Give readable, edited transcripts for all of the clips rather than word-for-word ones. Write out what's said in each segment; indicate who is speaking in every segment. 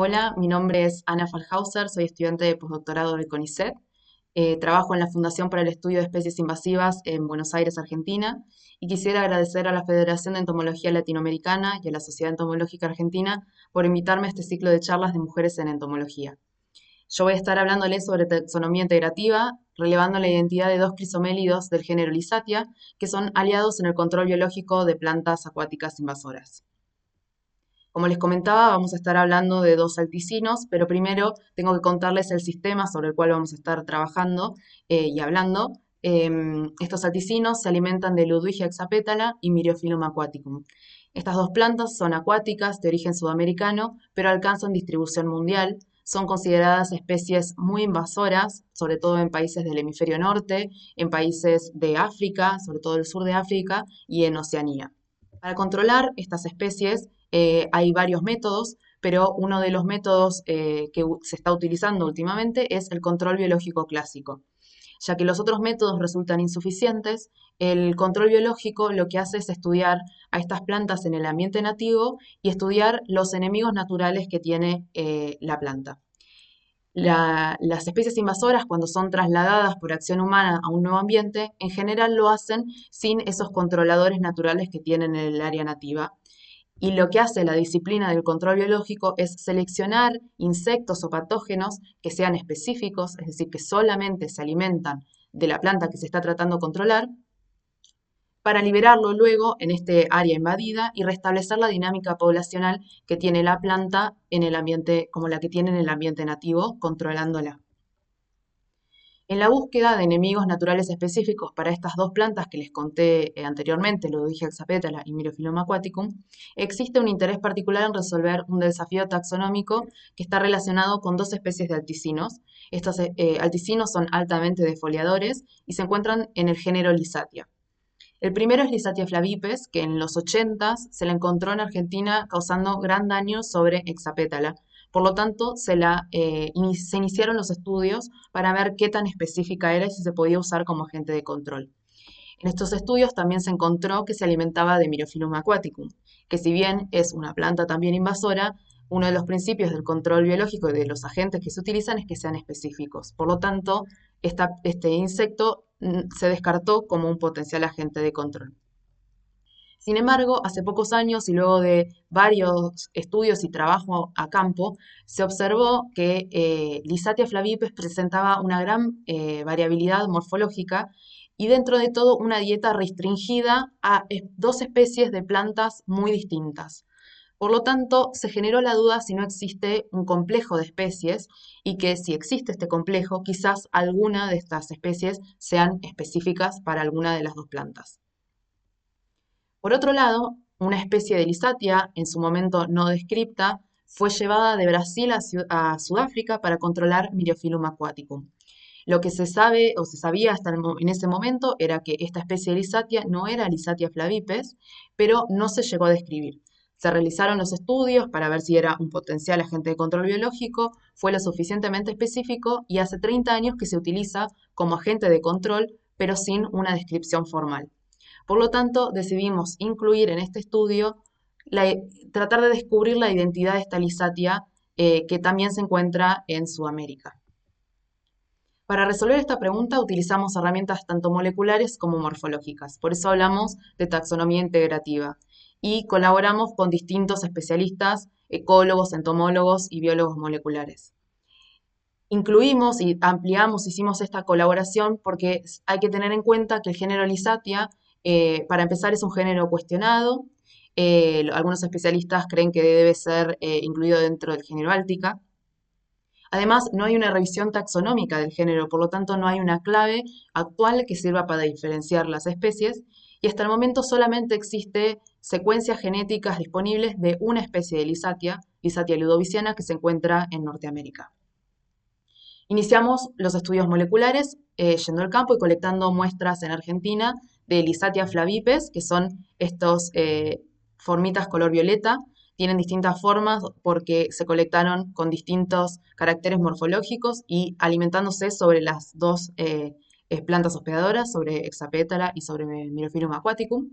Speaker 1: Hola, mi nombre es Ana Falhauser, soy estudiante de postdoctorado del CONICET. Trabajo en la Fundación para el Estudio de Especies Invasivas en Buenos Aires, Argentina, y quisiera agradecer a la Federación de Entomología Latinoamericana y a la Sociedad Entomológica Argentina por invitarme a este ciclo de charlas de mujeres en entomología. Yo voy a estar hablándoles sobre taxonomía integrativa, relevando la identidad de dos crisomélidos del género Lysatia, que son aliados en el control biológico de plantas acuáticas invasoras. Como les comentaba, vamos a estar hablando de dos alticinos, pero primero tengo que contarles el sistema sobre el cual vamos a estar trabajando y hablando. Estos alticinos se alimentan de Ludwigia hexapetala y Myriophyllum aquaticum. Estas dos plantas son acuáticas de origen sudamericano, pero alcanzan distribución mundial. Son consideradas especies muy invasoras, sobre todo en países del hemisferio norte, en países de África, sobre todo el sur de África y en Oceanía. Para controlar estas especies hay varios métodos, pero uno de los métodos que se está utilizando últimamente es el control biológico clásico. Ya que los otros métodos resultan insuficientes, el control biológico lo que hace es estudiar a estas plantas en el ambiente nativo y estudiar los enemigos naturales que tiene la planta. Las especies invasoras, cuando son trasladadas por acción humana a un nuevo ambiente, en general lo hacen sin esos controladores naturales que tienen en el área nativa. Y lo que hace la disciplina del control biológico es seleccionar insectos o patógenos que sean específicos, es decir, que solamente se alimentan de la planta que se está tratando de controlar, para liberarlo luego en este área invadida y restablecer la dinámica poblacional que tiene la planta en el ambiente, como la que tiene en el ambiente nativo, controlándola. En la búsqueda de enemigos naturales específicos para estas dos plantas que les conté anteriormente, Ludwigia hexapetala y Myriophyllum aquaticum, existe un interés particular en resolver un desafío taxonómico que está relacionado con dos especies de alticinos. Estos alticinos son altamente defoliadores y se encuentran en el género Lysatia. El primero es Lysatia flavipes, que en los 80 se la encontró en Argentina causando gran daño sobre hexapetala. Por lo tanto, se iniciaron los estudios para ver qué tan específica era y si se podía usar como agente de control. En estos estudios también se encontró que se alimentaba de Myriophyllum aquaticum, que si bien es una planta también invasora, uno de los principios del control biológico y de los agentes que se utilizan es que sean específicos. Por lo tanto, este insecto se descartó como un potencial agente de control. Sin embargo, hace pocos años y luego de varios estudios y trabajo a campo, se observó que Lysatia flavipes presentaba una gran variabilidad morfológica y dentro de todo una dieta restringida a dos especies de plantas muy distintas. Por lo tanto, se generó la duda si no existe un complejo de especies y que si existe este complejo, quizás alguna de estas especies sean específicas para alguna de las dos plantas. Por otro lado, una especie de Lysatia, en su momento no descripta, fue llevada de Brasil a Sudáfrica para controlar Myriophyllum aquaticum. Lo que se sabe o se sabía en ese momento era que esta especie de Lysatia no era Lysatia flavipes, pero no se llegó a describir. Se realizaron los estudios para ver si era un potencial agente de control biológico, fue lo suficientemente específico y hace 30 años que se utiliza como agente de control, pero sin una descripción formal. Por lo tanto, decidimos incluir en este estudio, tratar de descubrir la identidad de esta Lysatia que también se encuentra en Sudamérica. Para resolver esta pregunta utilizamos herramientas tanto moleculares como morfológicas. Por eso hablamos de taxonomía integrativa y colaboramos con distintos especialistas, ecólogos, entomólogos y biólogos moleculares. Incluimos y ampliamos, hicimos esta colaboración porque hay que tener en cuenta que el género Lysatia, para empezar, es un género cuestionado. Algunos especialistas creen que debe ser incluido dentro del género Áltica. Además, no hay una revisión taxonómica del género, por lo tanto no hay una clave actual que sirva para diferenciar las especies y hasta el momento solamente existe secuencias genéticas disponibles de una especie de Lysatia, Lysatia ludoviciana, que se encuentra en Norteamérica. Iniciamos los estudios moleculares yendo al campo y colectando muestras en Argentina de Lysatia flavipes, que son estos formitas color violeta. Tienen distintas formas porque se colectaron con distintos caracteres morfológicos y alimentándose sobre las dos plantas hospedadoras, sobre Hexapetala y sobre Myriophyllum aquaticum.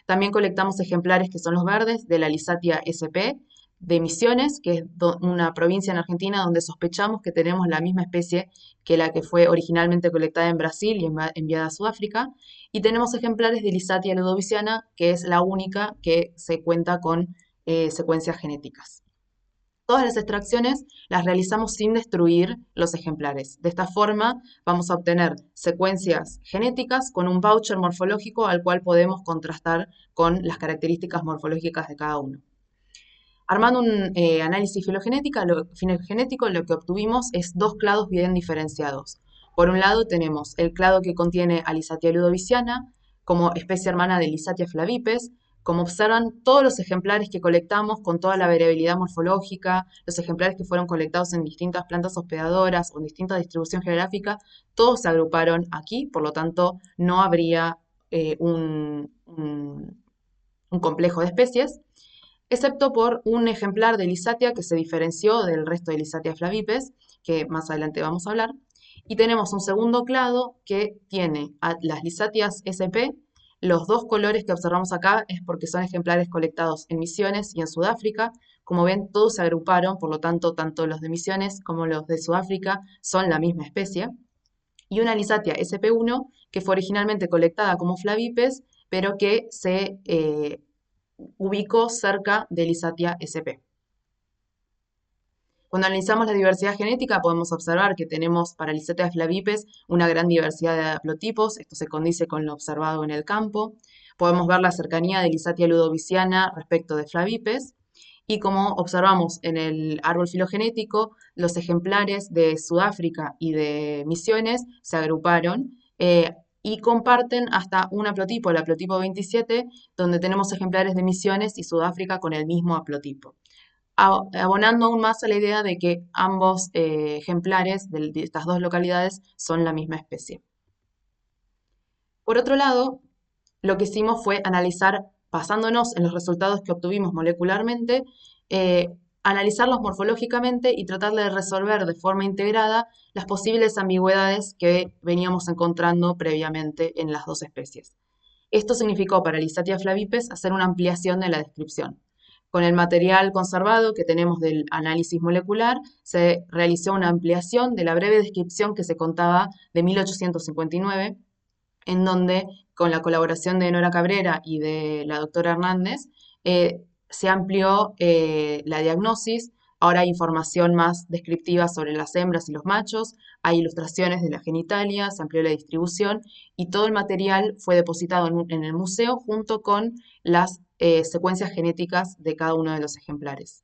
Speaker 1: También colectamos ejemplares que son los verdes de la Lysatia sp, de Misiones, que es una provincia en Argentina donde sospechamos que tenemos la misma especie que la que fue originalmente colectada en Brasil y enviada a Sudáfrica. Y tenemos ejemplares de Lisatia ludoviciana, que es la única que se cuenta con secuencias genéticas. Todas las extracciones las realizamos sin destruir los ejemplares. De esta forma vamos a obtener secuencias genéticas con un voucher morfológico al cual podemos contrastar con las características morfológicas de cada uno. Armando un análisis filogenético, lo que obtuvimos es dos clados bien diferenciados. Por un lado tenemos el clado que contiene a Lisatia ludoviciana como especie hermana de Lisatia flavipes. Como observan, todos los ejemplares que colectamos con toda la variabilidad morfológica, los ejemplares que fueron colectados en distintas plantas hospedadoras o en distinta distribución geográfica, todos se agruparon aquí, por lo tanto no habría un complejo de especies, excepto por un ejemplar de Lisatia que se diferenció del resto de Lisatia flavipes, que más adelante vamos a hablar. Y tenemos un segundo clado que tiene a las Lisatias SP. Los dos colores que observamos acá es porque son ejemplares colectados en Misiones y en Sudáfrica. Como ven, todos se agruparon, por lo tanto, tanto los de Misiones como los de Sudáfrica son la misma especie. Y una Lisatia SP1 que fue originalmente colectada como flavipes, pero que se ubicó cerca de Lisatia sp. Cuando analizamos la diversidad genética podemos observar que tenemos para Lisatia flavipes una gran diversidad de haplotipos, esto se condice con lo observado en el campo. Podemos ver la cercanía de Lisatia ludoviciana respecto de flavipes. Y como observamos en el árbol filogenético, los ejemplares de Sudáfrica y de Misiones se agruparon y comparten hasta un haplotipo, el haplotipo 27, donde tenemos ejemplares de Misiones y Sudáfrica con el mismo haplotipo, abonando aún más a la idea de que ambos ejemplares de estas dos localidades son la misma especie. Por otro lado, lo que hicimos fue analizar, basándonos en los resultados que obtuvimos molecularmente, analizarlos morfológicamente y tratar de resolver de forma integrada las posibles ambigüedades que veníamos encontrando previamente en las dos especies. Esto significó para Lisatia flavipes hacer una ampliación de la descripción. Con el material conservado que tenemos del análisis molecular, se realizó una ampliación de la breve descripción que se contaba de 1859, en donde, con la colaboración de Nora Cabrera y de la doctora Hernández, se amplió la diagnosis. Ahora hay información más descriptiva sobre las hembras y los machos, hay ilustraciones de la genitalia, se amplió la distribución y todo el material fue depositado en el museo junto con las secuencias genéticas de cada uno de los ejemplares.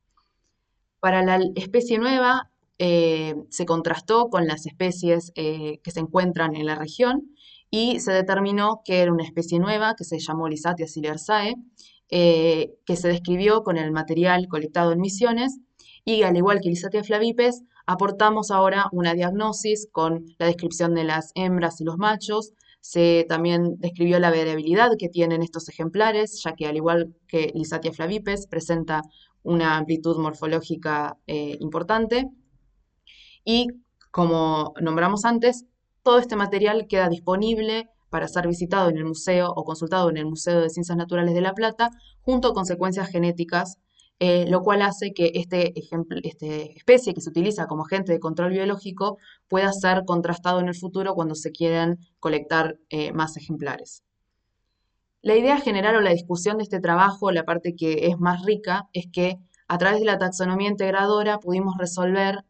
Speaker 1: Para la especie nueva se contrastó con las especies que se encuentran en la región y se determinó que era una especie nueva que se llamó Lisatia silerzae, que se describió con el material colectado en Misiones y al igual que Lisatia flavipes, aportamos ahora una diagnosis con la descripción de las hembras y los machos. Se también describió la variabilidad que tienen estos ejemplares, ya que al igual que Lisatia flavipes presenta una amplitud morfológica importante. Y como nombramos antes, todo este material queda disponible para ser visitado en el museo o consultado en el Museo de Ciencias Naturales de La Plata, junto con secuencias genéticas, lo cual hace que esta especie que se utiliza como agente de control biológico pueda ser contrastado en el futuro cuando se quieran colectar más ejemplares. La idea general o la discusión de este trabajo, la parte que es más rica, es que a través de la taxonomía integradora pudimos resolver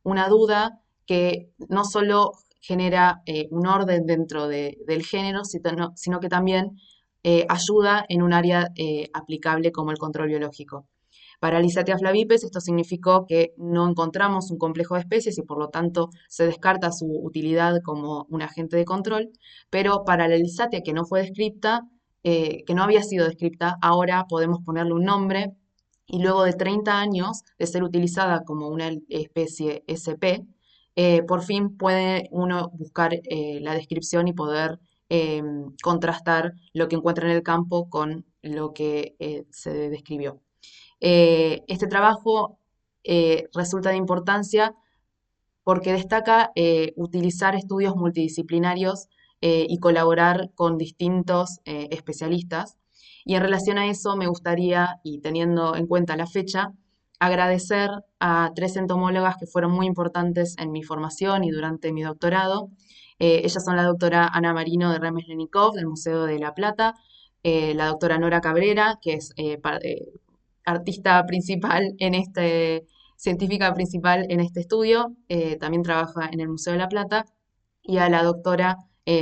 Speaker 1: una duda que no solo genera un orden dentro del género, sino que también ayuda en un área aplicable como el control biológico. Para Lisatia flavipes esto significó que no encontramos un complejo de especies y por lo tanto se descarta su utilidad como un agente de control, pero para la Lisatia que no fue descripta, que no había sido descripta, ahora podemos ponerle un nombre y luego de 30 años de ser utilizada como una especie SP, por fin puede uno buscar la descripción y poder contrastar lo que encuentra en el campo con lo que se describió. Este trabajo resulta de importancia porque destaca utilizar estudios multidisciplinarios y colaborar con distintos especialistas. Y en relación a eso me gustaría, y teniendo en cuenta la fecha, agradecer a tres entomólogas que fueron muy importantes en mi formación y durante mi doctorado. Ellas son la doctora Ana Marino de Remes-Lenikov del Museo de La Plata, la doctora Nora Cabrera, que es artista principal en científica principal en este estudio, también trabaja en el Museo de La Plata, y a la doctora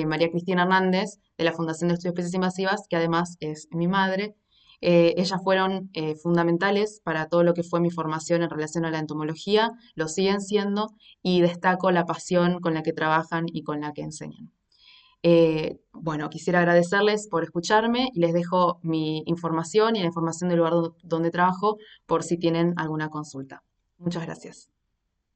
Speaker 1: María Cristina Hernández de la Fundación de Estudios de Especies Invasivas, que además es mi madre. Ellas fueron fundamentales para todo lo que fue mi formación en relación a la entomología, lo siguen siendo, y destaco la pasión con la que trabajan y con la que enseñan. Bueno, quisiera agradecerles por escucharme y les dejo mi información y la información del lugar donde trabajo por si tienen alguna consulta. Muchas gracias.